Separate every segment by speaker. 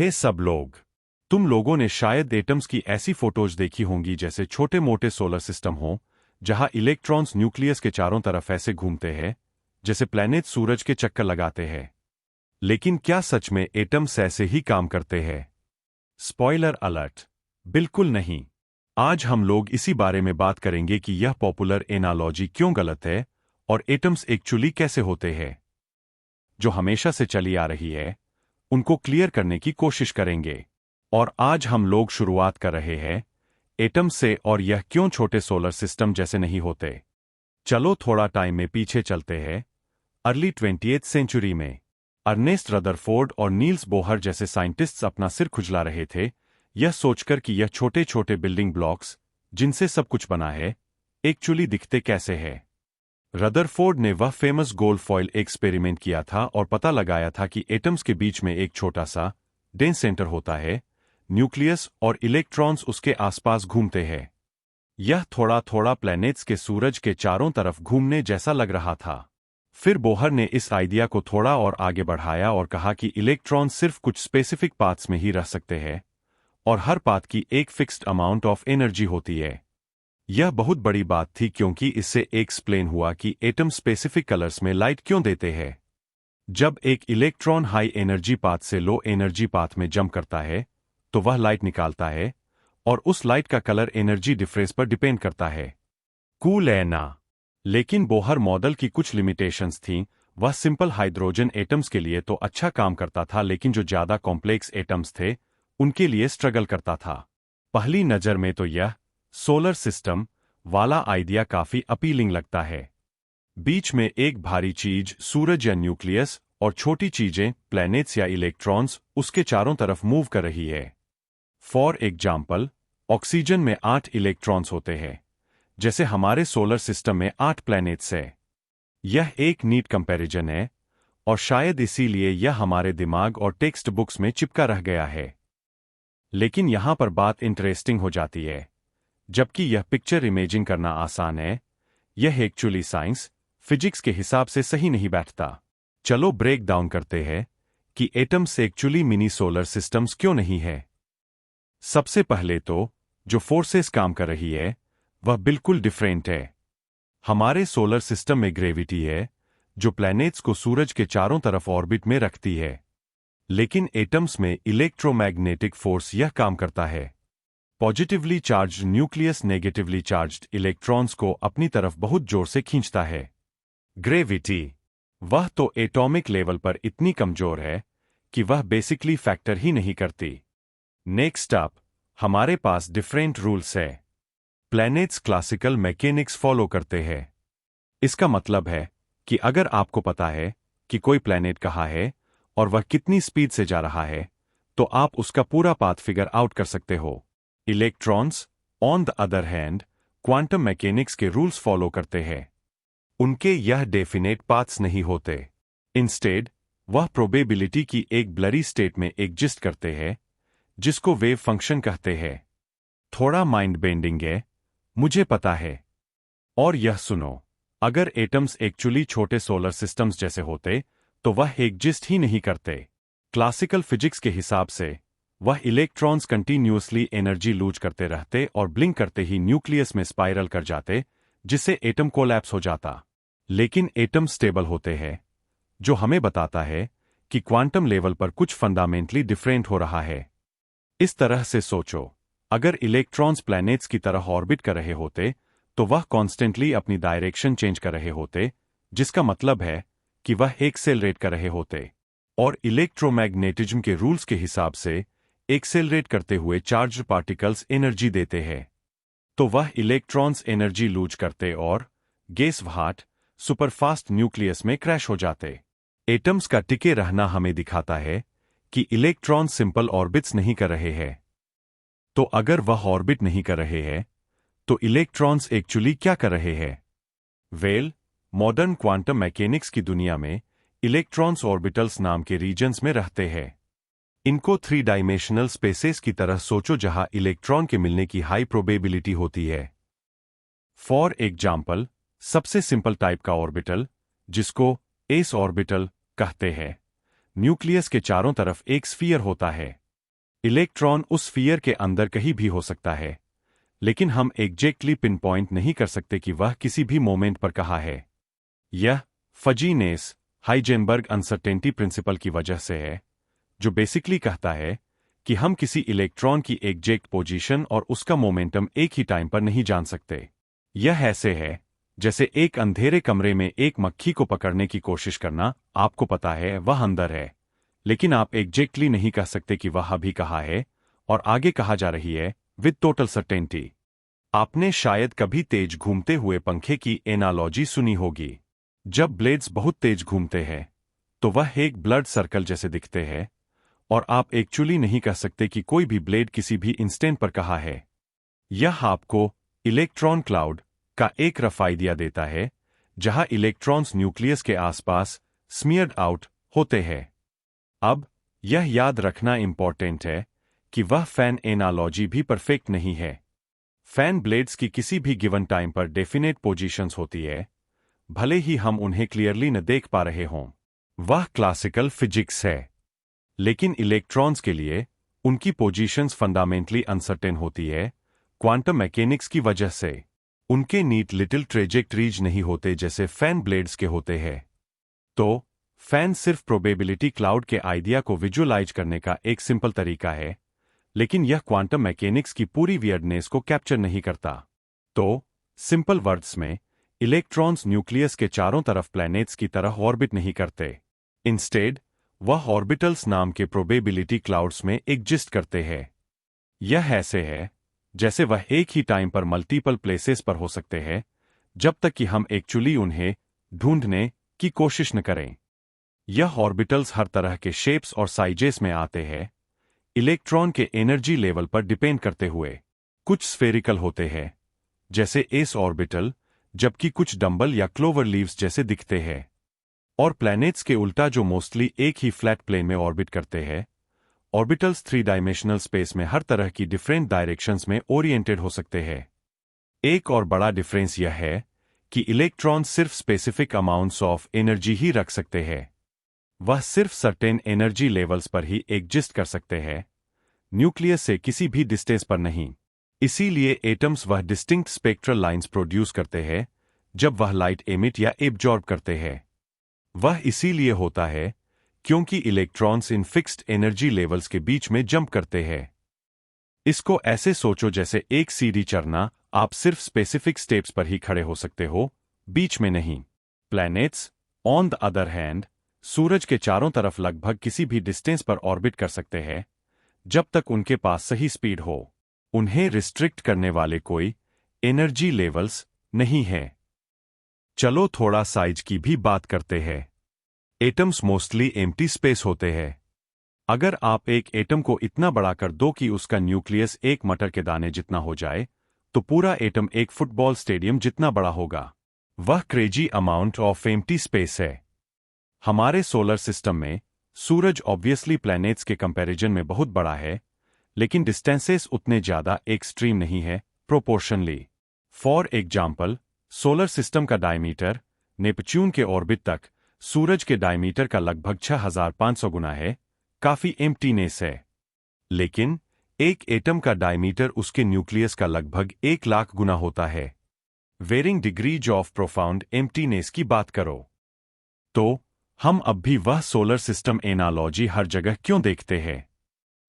Speaker 1: हे सब लोग, तुम लोगों ने शायद एटम्स की ऐसी फोटोज देखी होंगी जैसे छोटे मोटे सोलर सिस्टम हों, जहां इलेक्ट्रॉन्स न्यूक्लियस के चारों तरफ ऐसे घूमते हैं जैसे प्लैनेट सूरज के चक्कर लगाते हैं। लेकिन क्या सच में एटम्स ऐसे ही काम करते हैं? स्पॉइलर अलर्ट, बिल्कुल नहीं। आज हम लोग इसी बारे में बात करेंगे कि यह पॉपुलर एनालॉजी क्यों गलत है और एटम्स एक्चुअली कैसे होते हैं। जो हमेशा से चली आ रही है उनको क्लियर करने की कोशिश करेंगे। और आज हम लोग शुरुआत कर रहे हैं एटम से और यह क्यों छोटे सोलर सिस्टम जैसे नहीं होते। चलो थोड़ा टाइम में पीछे चलते हैं। अर्ली 20th सेंचुरी में अर्नेस्ट रदरफोर्ड और नील्स बोहर जैसे साइंटिस्ट्स अपना सिर खुजला रहे थे, यह सोचकर कि यह छोटे छोटे बिल्डिंग ब्लॉक्स जिनसे सब कुछ बना है एक्चुअली दिखते कैसे है। रदरफोर्ड ने वह फेमस गोल्ड फॉइल एक्सपेरिमेंट किया था और पता लगाया था कि एटम्स के बीच में एक छोटा सा डेंस सेंटर होता है, न्यूक्लियस, और इलेक्ट्रॉन्स उसके आसपास घूमते हैं। यह थोड़ा थोड़ा प्लैनेट्स के सूरज के चारों तरफ घूमने जैसा लग रहा था। फिर बोहर ने इस आइडिया को थोड़ा और आगे बढ़ाया और कहा कि इलेक्ट्रॉन सिर्फ कुछ स्पेसिफिक पाथ्स में ही रह सकते हैं और हर पाथ की एक फिक्स्ड अमाउंट ऑफ एनर्जी होती है। यह बहुत बड़ी बात थी क्योंकि इससे एक्सप्लेन हुआ कि एटम स्पेसिफिक कलर्स में लाइट क्यों देते हैं। जब एक इलेक्ट्रॉन हाई एनर्जी पाथ से लो एनर्जी पाथ में जंप करता है तो वह लाइट निकालता है और उस लाइट का कलर एनर्जी डिफरेंस पर डिपेंड करता है। कूल है ना? लेकिन बोहर मॉडल की कुछ लिमिटेशंस थीं। वह सिंपल हाइड्रोजन एटम्स के लिए तो अच्छा काम करता था, लेकिन जो ज्यादा कॉम्प्लेक्स एटम्स थे उनके लिए स्ट्रगल करता था। पहली नजर में तो यह सोलर सिस्टम वाला आइडिया काफी अपीलिंग लगता है। बीच में एक भारी चीज सूरज या न्यूक्लियस और छोटी चीजें प्लैनेट्स या इलेक्ट्रॉन्स उसके चारों तरफ मूव कर रही है। फॉर एग्जाम्पल, ऑक्सीजन में 8 इलेक्ट्रॉन्स होते हैं, जैसे हमारे सोलर सिस्टम में 8 प्लैनेट्स है। यह एक नीट कंपैरिजन है और शायद इसीलिए यह हमारे दिमाग और टेक्स्ट बुक्स में चिपका रह गया है। लेकिन यहां पर बात इंटरेस्टिंग हो जाती है। जबकि यह पिक्चर इमेजिंग करना आसान है, यह एक्चुअली साइंस फिजिक्स के हिसाब से सही नहीं बैठता। चलो ब्रेक डाउन करते हैं कि atoms actually mini solar systems क्यों नहीं है। सबसे पहले तो जो फोर्सेस काम कर रही है वह बिल्कुल डिफरेंट है। हमारे सोलर सिस्टम में ग्रेविटी है जो प्लैनेट्स को सूरज के चारों तरफ ऑर्बिट में रखती है, लेकिन एटम्स में इलेक्ट्रोमैग्नेटिक फोर्स यह काम करता है। Positively charged nucleus negatively charged electrons को अपनी तरफ बहुत जोर से खींचता है। ग्रेविटी वह तो एटॉमिक लेवल पर इतनी कमजोर है कि वह बेसिकली फैक्टर ही नहीं करती। नेक्स्ट अप, हमारे पास डिफरेंट रूल्स है। प्लैनेट्स क्लासिकल मैकेनिक्स फॉलो करते हैं। इसका मतलब है कि अगर आपको पता है कि कोई प्लैनेट कहाँ है और वह कितनी स्पीड से जा रहा है, तो आप उसका पूरा पाथ फिगर आउट कर सकते हो। Electrons on the other hand quantum mechanics के रूल्स फॉलो करते हैं। उनके यह डेफिनेट पाथ्स नहीं होते। इंस्टेड वह प्रोबेबिलिटी की एक ब्लरी स्टेट में एग्जिस्ट करते हैं जिसको वेव फंक्शन कहते हैं। थोड़ा माइंड बेंडिंग है, मुझे पता है। और यह सुनो, अगर एटम्स एक्चुअली छोटे सोलर सिस्टम्स जैसे होते तो वह एग्जिस्ट ही नहीं करते। क्लासिकल फिजिक्स के हिसाब से वह इलेक्ट्रॉन्स कंटिन्यूअसली एनर्जी लूज करते रहते और ब्लिंक करते ही न्यूक्लियस में स्पाइरल कर जाते, जिससे एटम कोलैप्स हो जाता। लेकिन एटम स्टेबल होते हैं, जो हमें बताता है कि क्वांटम लेवल पर कुछ फंडामेंटली डिफरेंट हो रहा है। इस तरह से सोचो, अगर इलेक्ट्रॉन्स प्लैनेट्स की तरह ऑर्बिट कर रहे होते तो वह कॉन्स्टेंटली अपनी डायरेक्शन चेंज कर रहे होते, जिसका मतलब है कि वह एक्सेलरेट कर रहे होते। और इलेक्ट्रोमैग्नेटिज्म के रूल्स के हिसाब से एक्सेलरेट करते हुए चार्ज्ड पार्टिकल्स एनर्जी देते हैं, तो वह इलेक्ट्रॉन्स एनर्जी लूज करते और गैस वाट सुपरफास्ट न्यूक्लियस में क्रैश हो जाते। एटम्स का टिके रहना हमें दिखाता है कि इलेक्ट्रॉन सिंपल ऑर्बिट्स नहीं कर रहे हैं। तो अगर वह ऑर्बिट नहीं कर रहे हैं तो इलेक्ट्रॉन्स एक्चुअली क्या कर रहे हैं? वेल, मॉडर्न क्वांटम मैकेनिक्स की दुनिया में इलेक्ट्रॉन्स ऑर्बिटल्स नाम के रीजन्स में रहते हैं। इनको 3 डायमेंशनल स्पेसेस की तरह सोचो जहां इलेक्ट्रॉन के मिलने की हाई प्रोबेबिलिटी होती है। फॉर एग्जाम्पल, सबसे सिंपल टाइप का ऑर्बिटल, जिसको एस ऑर्बिटल कहते हैं, न्यूक्लियस के चारों तरफ एक स्फीयर होता है। इलेक्ट्रॉन उस स्फीयर के अंदर कहीं भी हो सकता है, लेकिन हम एग्जैक्टली पिन पॉइंट नहीं कर सकते कि वह किसी भी मोमेंट पर कहाँ है। यह फजीनेस हाइजेनबर्ग अनसर्टेनिटी प्रिंसिपल की वजह से है, जो बेसिकली कहता है कि हम किसी इलेक्ट्रॉन की एग्जैक्ट पोजीशन और उसका मोमेंटम एक ही टाइम पर नहीं जान सकते। यह ऐसे है जैसे एक अंधेरे कमरे में एक मक्खी को पकड़ने की कोशिश करना। आपको पता है वह अंदर है, लेकिन आप एग्जैक्टली नहीं कह सकते कि वह अभी कहाँ है और आगे कहाँ जा रही है विद टोटल सर्टेनिटी। आपने शायद कभी तेज घूमते हुए पंखे की एनालॉजी सुनी होगी। जब ब्लेड्स बहुत तेज घूमते हैं तो वह एक ब्लड सर्कल जैसे दिखते हैं, और आप एक्चुअली नहीं कह सकते कि कोई भी ब्लेड किसी भी इंस्टेंट पर कहाँ है। यह आपको इलेक्ट्रॉन क्लाउड का एक रफ आइडिया देता है, जहां इलेक्ट्रॉन्स न्यूक्लियस के आसपास स्मीयर्ड आउट होते हैं। अब यह याद रखना इंपॉर्टेंट है कि वह फैन एनालॉजी भी परफेक्ट नहीं है। फैन ब्लेड्स की किसी भी गिवन टाइम पर डेफिनेट पोजीशंस होती है, भले ही हम उन्हें क्लियरली न देख पा रहे हों। वह क्लासिकल फिजिक्स है, लेकिन इलेक्ट्रॉन्स के लिए उनकी पोजीशंस फंडामेंटली अनसर्टेन होती है क्वांटम मैकेनिक्स की वजह से। उनके नीट लिटिल ट्रेजेक्टरीज नहीं होते जैसे फैन ब्लेड्स के होते हैं। तो फैन सिर्फ प्रोबेबिलिटी क्लाउड के आइडिया को विजुअलाइज करने का एक सिंपल तरीका है, लेकिन यह क्वांटम मैकेनिक्स की पूरी वियर्डनेस को कैप्चर नहीं करता। तो सिंपल वर्ड्स में, इलेक्ट्रॉन्स न्यूक्लियस के चारों तरफ प्लैनेट्स की तरह ऑर्बिट नहीं करते। इंस्टेड वह ऑर्बिटल्स नाम के प्रोबेबिलिटी क्लाउड्स में एग्जिस्ट करते हैं। यह ऐसे है जैसे वह एक ही टाइम पर मल्टीपल प्लेसेस पर हो सकते हैं, जब तक कि हम एक्चुअली उन्हें ढूंढने की कोशिश न करें। यह ऑर्बिटल्स हर तरह के शेप्स और साइजेस में आते हैं, इलेक्ट्रॉन के एनर्जी लेवल पर डिपेंड करते हुए। कुछ स्फेरिकल होते हैं जैसे एस ऑर्बिटल, जबकि कुछ डंबल या क्लोवर लीव्स जैसे दिखते हैं। और प्लैनेट्स के उल्टा जो मोस्टली एक ही फ्लैट प्लेन में ऑर्बिट करते हैं। ऑर्बिटल्स 3 डायमेंशनल स्पेस में हर तरह की डिफरेंट डायरेक्शंस में ओरिएंटेड हो सकते हैं। एक और बड़ा डिफरेंस यह है कि इलेक्ट्रॉन सिर्फ स्पेसिफिक अमाउंट्स ऑफ एनर्जी ही रख सकते हैं। वह सिर्फ सर्टेन एनर्जी लेवल्स पर ही एग्जिस्ट कर सकते हैं, न्यूक्लियस से किसी भी डिस्टेंस पर नहीं। इसीलिए एटम्स वह डिस्टिंक्ट स्पेक्ट्रल लाइंस प्रोड्यूस करते हैं जब वह लाइट एमिट या एब्जॉर्ब करते हैं। वह इसीलिए होता है क्योंकि electrons in fixed energy levels के बीच में जंप करते हैं। इसको ऐसे सोचो जैसे एक सीढ़ी चढ़ना, आप सिर्फ स्पेसिफिक स्टेप्स पर ही खड़े हो सकते हो, बीच में नहीं। Planets on the other hand सूरज के चारों तरफ लगभग किसी भी डिस्टेंस पर ऑर्बिट कर सकते हैं, जब तक उनके पास सही स्पीड हो। उन्हें रिस्ट्रिक्ट करने वाले कोई एनर्जी लेवल्स नहीं है। चलो थोड़ा साइज की भी बात करते हैं। एटम्स मोस्टली एम्प्टी स्पेस होते हैं। अगर आप एक एटम को इतना बड़ा कर दो कि उसका न्यूक्लियस एक मटर के दाने जितना हो जाए, तो पूरा एटम एक फुटबॉल स्टेडियम जितना बड़ा होगा। वह crazy amount of empty space है। हमारे सोलर सिस्टम में सूरज ऑब्वियसली प्लैनेट्स के कंपैरिजन में बहुत बड़ा है, लेकिन डिस्टेंसेस उतने ज्यादा एक्सट्रीम नहीं है proportionally. For example, solar system का डायमीटर नेपच्यून के ऑर्बिट तक सूरज के डायमीटर का लगभग 6500 गुना है। काफी एम्प्टीनेस है। लेकिन एक एटम का डायमीटर उसके न्यूक्लियस का लगभग 1 लाख गुना होता है। Varying degrees of profound emptiness की बात करो तो हम अब भी वह सोलर सिस्टम एनालॉजी हर जगह क्यों देखते हैं?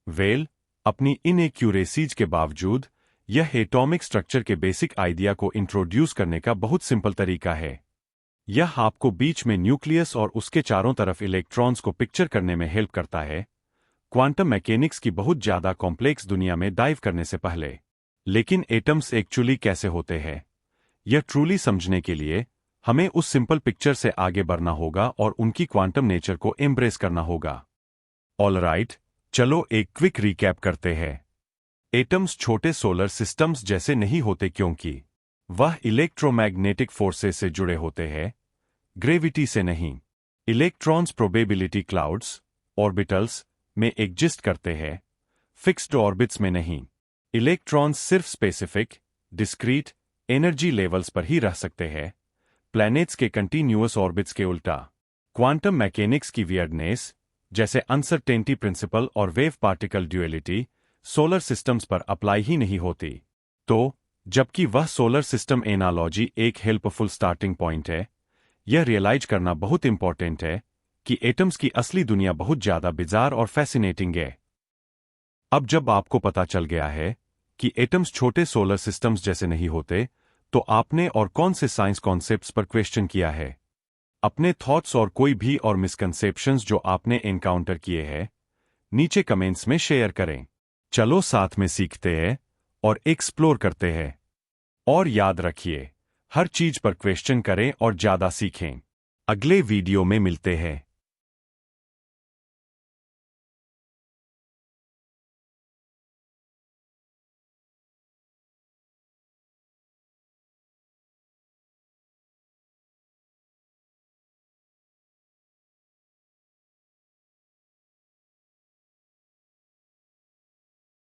Speaker 1: वेल, अपनी इनएक्यूरेसीज के बावजूद यह एटॉमिक स्ट्रक्चर के बेसिक आइडिया को इंट्रोड्यूस करने का बहुत सिंपल तरीका है। यह आपको बीच में न्यूक्लियस और उसके चारों तरफ इलेक्ट्रॉन्स को पिक्चर करने में हेल्प करता है, क्वांटम मैकेनिक्स की बहुत ज्यादा कॉम्प्लेक्स दुनिया में डाइव करने से पहले। लेकिन एटम्स एक्चुअली कैसे होते हैं, यह ट्रूली समझने के लिए हमें उस सिंपल पिक्चर से आगे बढ़ना होगा और उनकी क्वांटम नेचर को एम्ब्रेस करना होगा। ऑलराइट, चलो एक क्विक रिकैप करते हैं। एटम्स छोटे सोलर सिस्टम्स जैसे नहीं होते क्योंकि वह इलेक्ट्रोमैग्नेटिक फोर्सेस से जुड़े होते हैं, ग्रेविटी से नहीं। इलेक्ट्रॉन्स प्रोबेबिलिटी क्लाउड्स, ऑर्बिटल्स में एग्जिस्ट करते हैं, फिक्स्ड ऑर्बिट्स में नहीं। इलेक्ट्रॉन्स सिर्फ स्पेसिफिक, डिस्क्रीट एनर्जी लेवल्स पर ही रह सकते हैं, प्लैनेट्स के कंटीन्यूअस ऑर्बिट्स के उल्टा। क्वांटम मैकेनिक्स की वियर्डनेस जैसे अनसर्टेनिटी प्रिंसिपल और wave particle duality solar systems पर अप्लाई ही नहीं होती। तो जबकि वह सोलर सिस्टम एनालॉजी एक हेल्पफुल स्टार्टिंग पॉइंट है, यह रियलाइज करना बहुत इंपॉर्टेंट है कि एटम्स की असली दुनिया बहुत ज्यादा बिजार और फैसिनेटिंग है। अब जब आपको पता चल गया है कि एटम्स छोटे सोलर सिस्टम्स जैसे नहीं होते, तो आपने और कौन से साइंस कॉन्सेप्ट्स पर क्वेश्चन किया है? अपने थॉट्स और कोई भी और मिसकंसेप्शंस जो आपने एनकाउंटर किए हैं, नीचे कमेंट्स में शेयर करें। चलो साथ में सीखते हैं और एक्सप्लोर करते हैं। और याद रखिए, हर चीज पर क्वेश्चन करें और ज्यादा सीखें। अगले वीडियो में मिलते हैं।